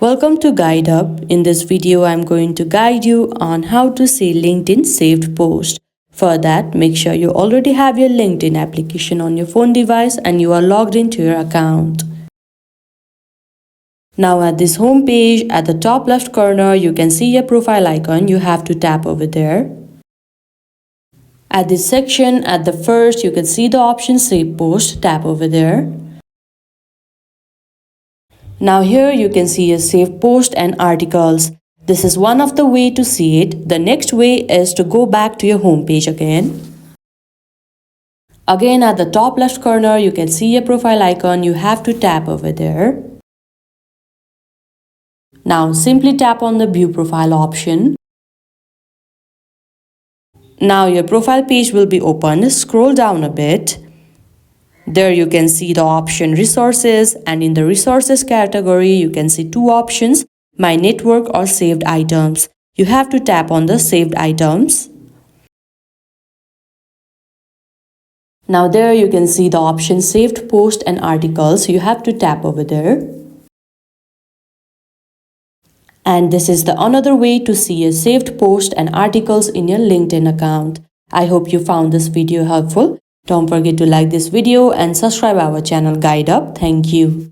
Welcome to Guide Hub. In this video, I'm going to guide you on how to see LinkedIn saved post. For that, make sure you already have your LinkedIn application on your phone device and you are logged into your account. Now at this home page, at the top left corner, you can see your profile icon. You have to tap over there. At this section, at the first, you can see the option Save Post. Tap over there. Now here you can see your saved post and articles. This is one of the way to see it. The next way is to go back to your home page again. Again at the top left corner you can see your profile icon. You have to tap over there. Now simply tap on the view profile option. Now your profile page will be opened. Scroll down a bit. There you can see the option resources, and in the resources category you can see two options, my network or saved items. You have to tap on the saved items. Now there you can see the option saved post and articles. You have to tap over there. And this is the another way to see your saved post and articles in your LinkedIn account. I hope you found this video helpful. Don't forget to like this video and subscribe our channel Guide Up. Thank you.